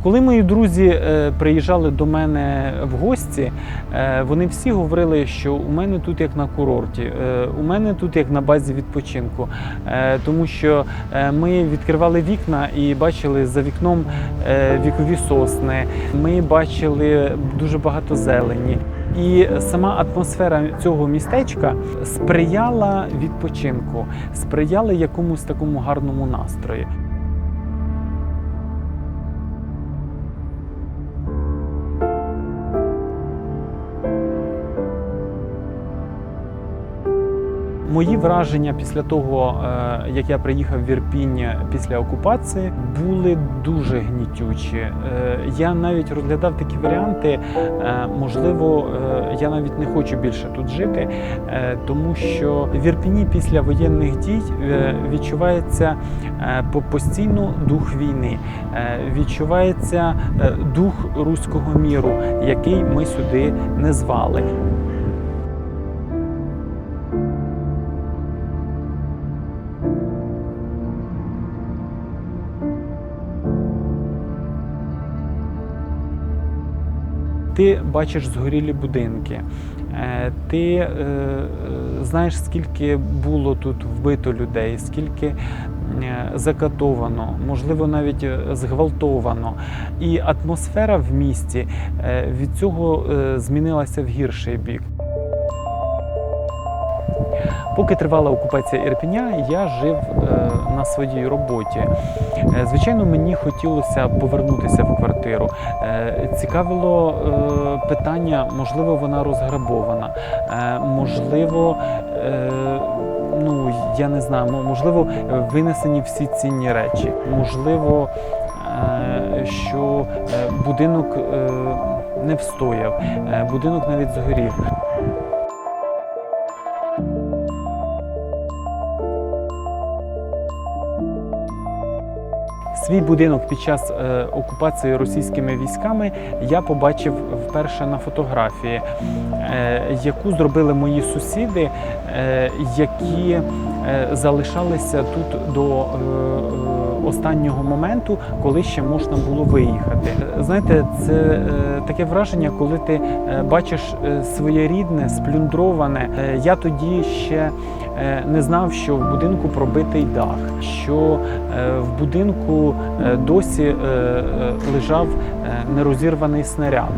Коли мої друзі приїжджали до мене в гості, вони всі говорили, що у мене тут як на курорті, у мене тут як на базі відпочинку, тому що ми відкривали вікна і бачили за вікном вікові сосни, ми бачили дуже багато зелені. І сама атмосфера цього містечка сприяла відпочинку, сприяла якомусь такому гарному настрою. Мої враження після того, як я приїхав в Ірпінь після окупації, були дуже гнітючі. Я навіть розглядав такі варіанти, можливо, я навіть не хочу більше тут жити, тому що в Ірпіні після воєнних дій відчувається постійно дух війни, відчувається дух руського міру, який ми сюди не звали. Ти бачиш згорілі будинки, ти знаєш, скільки було тут вбито людей, скільки закатовано, можливо, навіть зґвалтовано. І атмосфера в місті від цього змінилася в гірший бік. Поки тривала окупація Ірпеня, я жив на своїй роботі. Звичайно, мені хотілося повернутися в квартиру. Цікавило питання, можливо, вона розграбована, можливо, я не знаю, можливо, винесені всі цінні речі, можливо, що будинок не встояв, будинок навіть згорів. Свій будинок під час окупації російськими військами я побачив вперше на фотографії, яку зробили мої сусіди, які залишалися тут до останнього моменту, коли ще можна було виїхати. Знаєте, це таке враження, коли ти бачиш своє рідне, сплюндроване. Я тоді ще не знав, що в будинку пробитий дах, що в будинку досі лежав нерозірваний снаряд.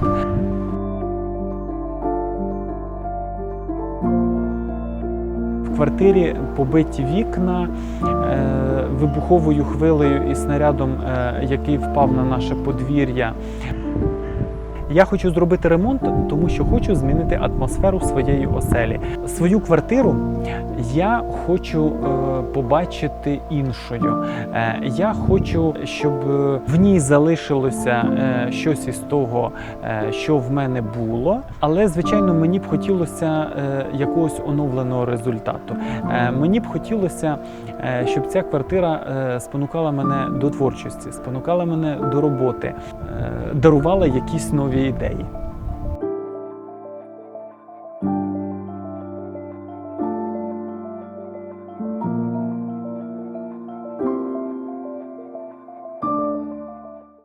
В квартирі побиті вікна вибуховою хвилею і снарядом, який впав на наше подвір'я. Я хочу зробити ремонт, тому що хочу змінити атмосферу своєї оселі. Свою квартиру я хочу побачити іншою. Я хочу, щоб в ній залишилося щось із того, що в мене було. Але, звичайно, мені б хотілося якогось оновленого результату. Мені б хотілося, щоб ця квартира спонукала мене до творчості, спонукала мене до роботи, дарувала якісь нові ідеї.